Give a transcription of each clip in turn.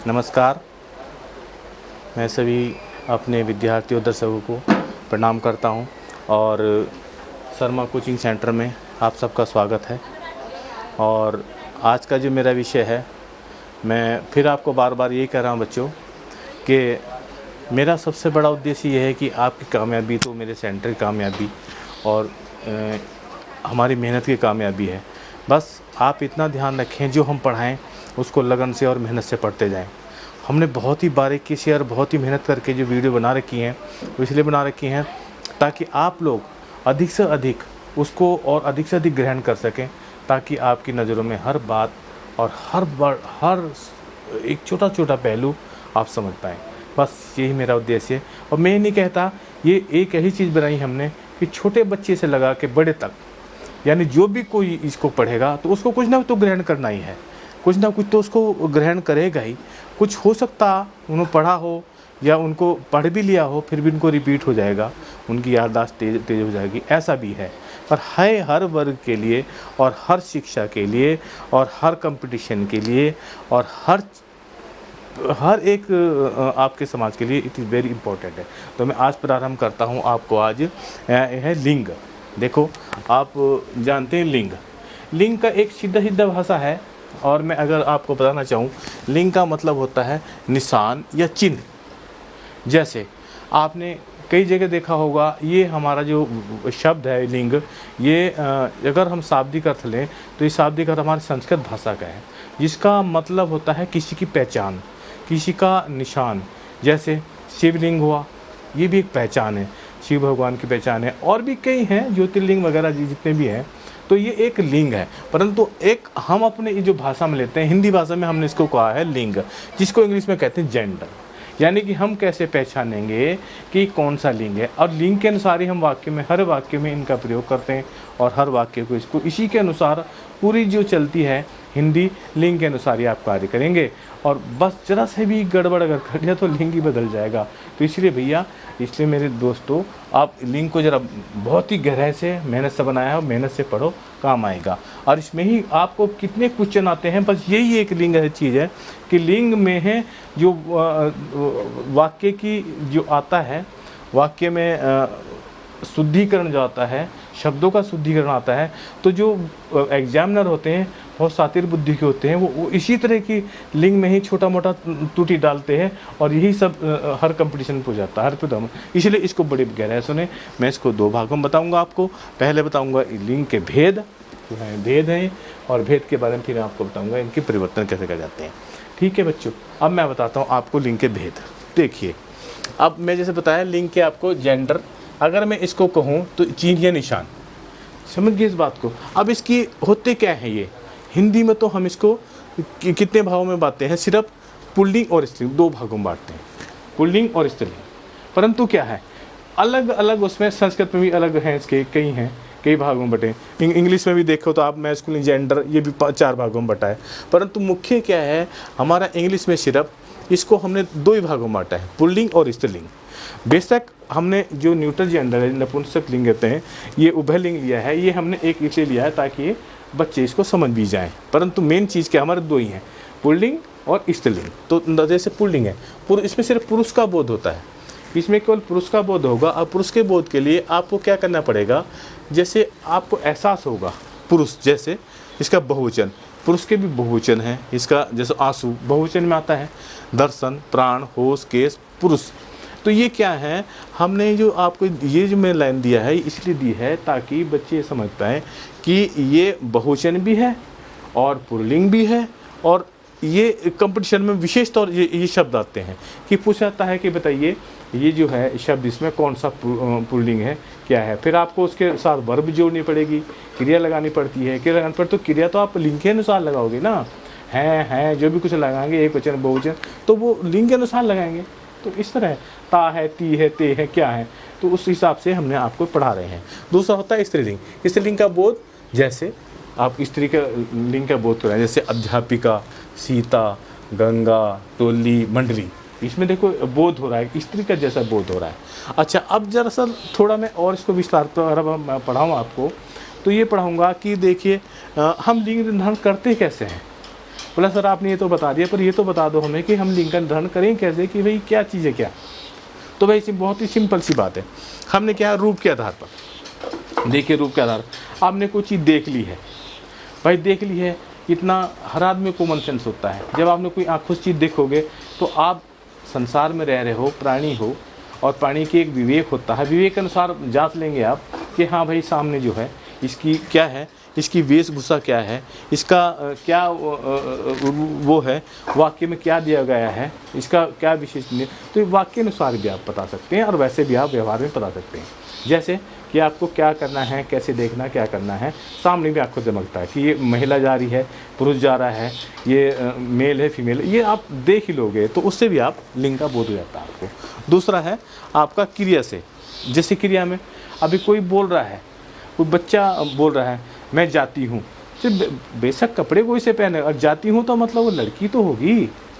नमस्कार। मैं सभी अपने विद्यार्थियों दर्शकों को प्रणाम करता हूं और शर्मा कोचिंग सेंटर में आप सबका स्वागत है। और आज का जो मेरा विषय है, मैं फिर आपको बार बार यही कह रहा हूं बच्चों कि मेरा सबसे बड़ा उद्देश्य ये है कि आपकी कामयाबी तो मेरे सेंटर की कामयाबी और हमारी मेहनत की कामयाबी है। बस आप इतना ध्यान रखें, जो हम पढ़ाएं उसको लगन से और मेहनत से पढ़ते जाएं। हमने बहुत ही बारीकी से और बहुत ही मेहनत करके जो वीडियो बना रखी हैं वो इसलिए बना रखी हैं ताकि आप लोग अधिक से अधिक उसको और अधिक से अधिक ग्रहण कर सकें, ताकि आपकी नज़रों में हर बात और हर एक छोटा छोटा पहलू आप समझ पाएँ। बस यही मेरा उद्देश्य है। और मैं नहीं कहता, ये एक ऐसी चीज़ बनाई हमने कि छोटे बच्चे से लगा के बड़े तक, यानी जो भी कोई इसको पढ़ेगा तो उसको कुछ ना कुछ तो ग्रहण करना ही है, कुछ ना कुछ तो उसको ग्रहण करेगा ही। कुछ हो सकता उन्होंने पढ़ा हो या उनको पढ़ भी लिया हो फिर भी उनको रिपीट हो जाएगा, उनकी याददाश्त तेज हो जाएगी, ऐसा भी है। पर है हर वर्ग के लिए और हर शिक्षा के लिए और हर कंपटीशन के लिए और हर एक आपके समाज के लिए इट इज़ वेरी इंपॉर्टेंट है। तो मैं आज प्रारंभ करता हूँ आपको। आज है लिंग। देखो, आप जानते हैं लिंग का एक सीधा भाषा है। और मैं अगर आपको बताना चाहूँ, लिंग का मतलब होता है निशान या चिन्ह। जैसे आपने कई जगह देखा होगा, ये हमारा जो शब्द है लिंग, ये अगर हम शाब्दिक अर्थ लें तो ये शाब्दिक अर्थ हमारी संस्कृत भाषा का है, जिसका मतलब होता है किसी की पहचान, किसी का निशान। जैसे शिवलिंग हुआ, ये भी एक पहचान है, शिव भगवान की पहचान है। और भी कई हैं, ज्योतिर्लिंग वगैरह जितने भी हैं, तो ये एक लिंग है। परंतु एक हम अपने जो भाषा में लेते हैं, हिंदी भाषा में हमने इसको कहा है लिंग, जिसको इंग्लिश में कहते हैं जेंडर। यानी कि हम कैसे पहचानेंगे कि कौन सा लिंग है। और लिंग के अनुसार ही हम वाक्य में, हर वाक्य में इनका प्रयोग करते हैं और हर वाक्य को इसको इसी के अनुसार पूरी जो चलती है हिंदी, लिंग के अनुसार ही आप कार्य करेंगे। और बस ज़रा से भी गड़बड़ अगर कर दिया तो लिंग ही बदल जाएगा। तो इसलिए भैया, इसलिए मेरे दोस्तों, आप लिंग को ज़रा बहुत ही गहराई से मेहनत से बनाया है, मेहनत से पढ़ो, काम आएगा। और इसमें ही आपको कितने क्वेश्चन आते हैं, बस यही एक लिंग है चीज़ है कि लिंग में है जो वाक्य की जो आता है, वाक्य में शुद्धिकरण जो आता है, शब्दों का शुद्धिकरण आता है। तो जो एग्जामिनर होते हैं बहुत शातिर बुद्धि के होते हैं, वो इसी तरह की लिंग में ही छोटा मोटा त्रुटि डालते हैं और यही सब हर कंपटीशन हो जाता है, हर प्रदम। इसलिए इसको बड़े गहराई सुने। मैं इसको दो भागों में बताऊंगा आपको। पहले बताऊंगा लिंग के भेद जो हैं, भेद हैं, और भेद के बारे में फिर आपको बताऊंगा इनके परिवर्तन कैसे कर जाते हैं। ठीक है बच्चों, अब मैं बताता हूँ आपको लिंग के भेद। देखिए, अब मैं जैसे बताया लिंग के आपको जेंडर, अगर मैं इसको कहूँ तो चिन्ह या निशान, समझ गए इस बात को। अब इसकी होते क्या है, ये हिंदी में तो हम इसको कितने भागों में बांटते हैं, सिर्फ पुल्लिंग और स्त्रीलिंग दो भागों में बांटते हैं, पुल्लिंग और स्त्रीलिंग। परंतु क्या है, अलग अलग उसमें संस्कृत में भी अलग हैं, इसके कई हैं, कई भागों में बटे। इंग्लिश में भी देखो तो आप मैस्कुलिन जेंडर, ये भी 4 भागों में बटा है। परंतु मुख्य क्या है, हमारा इंग्लिश में सिर्फ इसको हमने 2 ही भागों में बांटा है, पुल्लिंग और स्त्रीलिंग। बेशक हमने जो न्यूट्रल जेंडर है, नपुंसक लिंग कहते हैं, ये उभय लिंग लिया है, ये हमने एक इसलिए लिया है ताकि बच्चे इसको समझ भी जाएं। परंतु मेन चीज़ क्या, हमारे 2 ही हैं, पुल्लिंग और स्त्रीलिंग। तो जैसे पुल्लिंग है, इसमें सिर्फ पुरुष का बोध होता है, इसमें केवल पुरुष का बोध होगा। और पुरुष के बोध के लिए आपको क्या करना पड़ेगा, जैसे आपको एहसास होगा पुरुष, जैसे इसका बहुवचन, पुरुष के भी बहुवचन है, इसका जैसे आंसू बहुवचन में आता है, दर्शन, प्राण, होश, केश, पुरुष। तो ये क्या है, हमने जो आपको ये जो मैं लाइन दिया है इसलिए दी है ताकि बच्चे ये समझ पाएँ कि ये बहुवचन भी है और पुल्लिंग भी है। और ये कंपटीशन में विशेष तौर ये शब्द आते हैं कि पूछा जाता है कि बताइए ये जो है शब्द, इसमें कौन सा पुल्लिंग है, क्या है। फिर आपको उसके साथ वर्ब जोड़नी पड़ेगी, क्रिया लगानी पड़ती है। क्रिया लगाने पर तो क्रिया तो आप लिंग के अनुसार लगाओगे ना, हैं जो भी कुछ लगाएंगे, एक वचन बहुवचन, तो वो लिंग के अनुसार लगाएंगे। तो इस तरह ता है, ती है, ते है, क्या है, तो उस हिसाब से हमने आपको पढ़ा रहे हैं। दूसरा होता है स्त्रीलिंग। स्त्रीलिंग का बोध, जैसे आप स्त्री का लिंग का बोध कराएं, जैसे अध्यापिका, सीता, गंगा, टोली, मंडली, इसमें देखो बोध हो रहा है, स्त्री का जैसा बोध हो रहा है। अच्छा, अब जरा थोड़ा मैं और इसको विस्तार पर पढ़ाऊँ आपको, तो ये पढ़ाऊँगा कि देखिए हम लिंग निर्धारण करते कैसे हैं। बोला सर आपने ये तो बता दिया, पर ये तो बता दो हमें कि हम लिंग का निर्धारण करें कैसे, कि भाई क्या चीज़ है क्या। तो भाई बहुत ही सिंपल सी बात है। हमने क्या, रूप के आधार पर, देखिए रूप के आधार आपने कोई चीज़ देख ली है, भाई देख ली है, इतना हर आदमी को कॉमन सेंस होता है। जब आपने कोई आँखों से चीज़ देखोगे तो आप संसार में रह रहे हो, प्राणी हो, और प्राणी की एक विवेक होता है, विवेक के अनुसार जांच लेंगे आप कि हाँ भाई सामने जो है इसकी क्या है, इसकी वेशभूषा क्या है, इसका क्या वो है, वाक्य में क्या दिया गया है, इसका क्या विशेष नहीं, तो वाक्य अनुसार भी आप बता सकते हैं और वैसे भी आप व्यवहार में बता सकते हैं। जैसे कि आपको क्या करना है, कैसे देखना, क्या करना है, सामने भी आपको चमकता है कि ये महिला जा रही है, पुरुष जा रहा है, ये मेल है, फीमेल है, ये आप देख ही लोगे, तो उससे भी आप लिंग का बोध हो जाता है आपको। दूसरा है आपका क्रिया से, जैसे क्रिया में अभी कोई बोल रहा है, कोई बच्चा बोल रहा है मैं जाती हूँ, तो बेशक कपड़े कोई से पहने, और जाती हूँ तो मतलब वो लड़की तो होगी,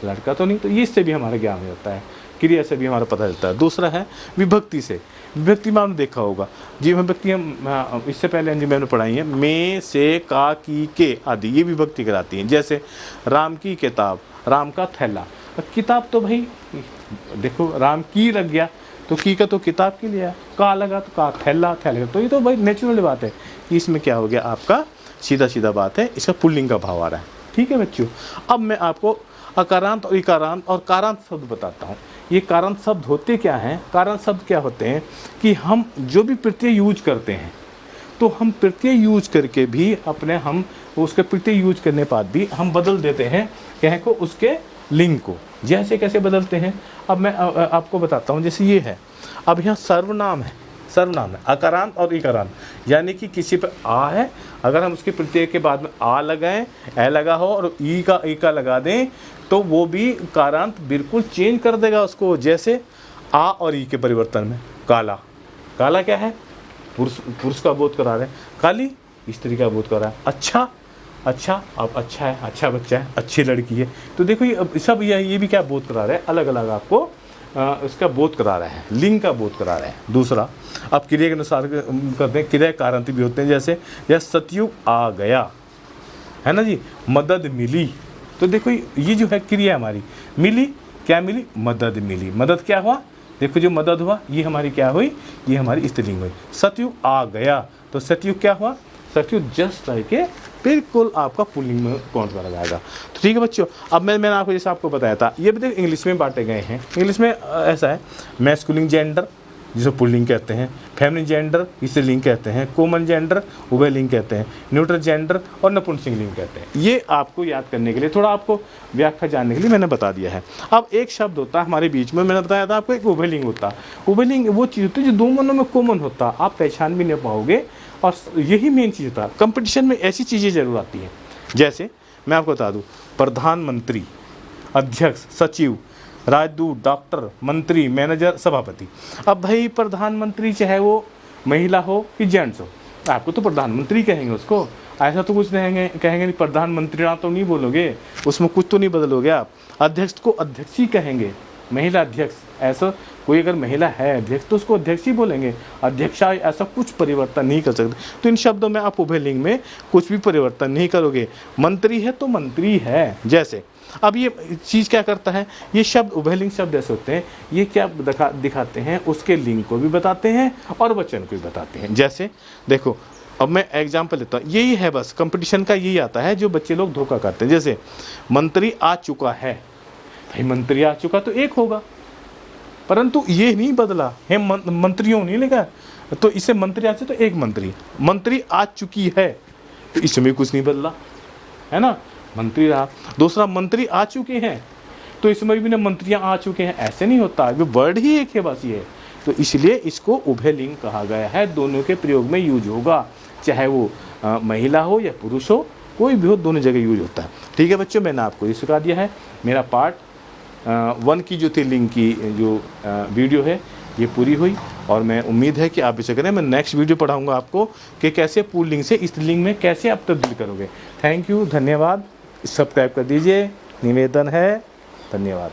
लड़का तो नहीं, तो ये इससे भी हमारा ज्ञान हो जाता है, क्रिया से भी हमारा पता चलता है। दूसरा है विभक्ति से, विभक्ति में आपने देखा होगा जी, विभक्ति हम इससे पहले जी मैंने पढ़ाई है, में, से, का, की, के आदि, ये विभक्ति कराती हैं। जैसे राम की किताब, राम का थैला, किताब तो भाई देखो राम की लग गया तो की का तो किताब के लिए, का लगा तो का, थैला थैला, तो ये तो भाई नेचुरल बात है कि इसमें क्या हो गया आपका सीधा सीधा बात है, इसका पुल्लिंग का भाव आ रहा है। ठीक है बच्चों, अब मैं आपको अकारांत और इकारांत और कारांत शब्द बताता हूँ। ये कारांत शब्द होते क्या हैं, कारांत शब्द क्या होते हैं कि हम जो भी प्रत्यय यूज करते हैं, तो हम प्रत्यय यूज करके भी अपने हम उसके प्रत्यय यूज करने बाद भी हम बदल देते हैं कह को उसके लिंग को। जैसे कैसे बदलते हैं, अब मैं आपको बताता हूँ। जैसे ये है, अब यहाँ सर्वनाम है, सर्वनाम है अकारांत और इकारांत, यानी कि किसी पर आ है, अगर हम उसके प्रत्यय के बाद में आ लगाएं, ए लगा हो और ई का लगा दें, तो वो भी कारांत बिल्कुल चेंज कर देगा उसको। जैसे आ और ई के परिवर्तन में काला, काला क्या है, पुरुष का बोध करा रहे हैं, काली स्त्री का बोध करा रहा है, अच्छा अच्छा अब अच्छा है, अच्छा बच्चा है, अच्छी लड़की है, तो देखो ये सब ये भी क्या बोध करा रहा है, अलग अलग आपको इसका बोध करा रहा है, लिंग का बोध करा रहे हैं। दूसरा अब क्रिया के अनुसार करते हैं, क्रिया कारांती भी होते हैं। जैसे सतयुग आ गया है ना जी, मदद मिली, तो देखो ये जो है क्रिया हमारी मिली, क्या मिली, मदद मिली, मदद क्या हुआ, देखो जो मदद हुआ ये हमारी क्या हुई, ये हमारी स्त्रीलिंग हुई। सतयुग आ गया, तो सतयुग क्या हुआ, सतयुग जस्ट लाइक बिल्कुल आपका पुल्लिंग में काउंट करा जाएगा। तो ठीक है बच्चों, अब मैंने आपको जैसे आपको बताया था, ये भी देखो इंग्लिश में बांटे गए हैं। इंग्लिश में ऐसा है, मैस्कुलिन जेंडर जिसे पुल्लिंग कहते हैं, फेमिनिन जेंडर इसे लिंग कहते हैं, कॉमन जेंडर उभय लिंग कहते हैं, न्यूट्रल जेंडर और नपुंसक लिंग कहते हैं। ये आपको याद करने के लिए, थोड़ा आपको व्याख्या जानने के लिए मैंने बता दिया है। अब एक शब्द होता है हमारे बीच में, मैंने बताया था आपको, एक उभय लिंग होता है। उभय लिंग वो चीज़ होती है जो दो मनों में कॉमन होता, आप पहचान भी नहीं पाओगे, और यही मेन चीज़ होता है। कंपटीशन में ऐसी चीज़ें जरूर आती हैं, जैसे मैं आपको बता दूँ, प्रधानमंत्री, अध्यक्ष, सचिव, राजदूत, डॉक्टर, मंत्री, मैनेजर, सभापति। अब भाई प्रधानमंत्री चाहे वो महिला हो कि जेंट्स हो, आपको तो प्रधानमंत्री कहेंगे उसको, ऐसा तो कुछ कहेंगे नहीं, प्रधानमंत्री ना तो नहीं बोलोगे, उसमें कुछ तो नहीं बदलोगे आप। अध्यक्ष को अध्यक्ष ही कहेंगे, महिला अध्यक्ष, ऐसा कोई अगर महिला है अध्यक्ष तो उसको अध्यक्ष ही बोलेंगे, अध्यक्षा, ऐसा कुछ परिवर्तन नहीं कर सकते। तो इन शब्दों में आप उभय लिंग में कुछ भी परिवर्तन नहीं करोगे। मंत्री है तो मंत्री है। जैसे अब ये चीज़ क्या करता है, ये शब्द उभय लिंग शब्द ऐसे होते हैं, ये क्या दिखाते हैं, उसके लिंग को भी बताते हैं और वचन को भी बताते हैं। जैसे देखो, अब मैं एग्जाम्पल लेता हूँ, यही है बस कंपटीशन का यही आता है जो बच्चे लोग धोखा करते हैं। जैसे मंत्री आ चुका है, भाई मंत्री आ चुका तो एक होगा, परंतु ये नहीं बदला है, मंत्रियों नहीं लिखा, तो इसे मंत्री आ तो एक मंत्री, मंत्री आ चुकी है तो इसमें कुछ नहीं बदला, है ना, मंत्री रहा। दूसरा मंत्री आ चुके हैं तो इसमें भी ना मंत्रियां आ चुके हैं, ऐसे नहीं होता, वो वर्ड ही एक है बस ये। तो इसलिए इसको उभय लिंग कहा गया है, दोनों के प्रयोग में यूज होगा, चाहे वो महिला हो या पुरुष हो, कोई भी हो, दोनों जगह यूज होता है। ठीक है बच्चों, मैंने आपको ये सिखा दिया है। मेरा पार्ट 1 की जो थी लिंग की जो वीडियो है ये पूरी हुई, और मैं उम्मीद है कि आप इसे करें। मैं नेक्स्ट वीडियो पढ़ाऊंगा आपको कि कैसे पुल्लिंग से स्त्रीलिंग में कैसे आप तब्दील करोगे। थैंक यू, धन्यवाद। सब्सक्राइब कर दीजिए, निवेदन है। धन्यवाद।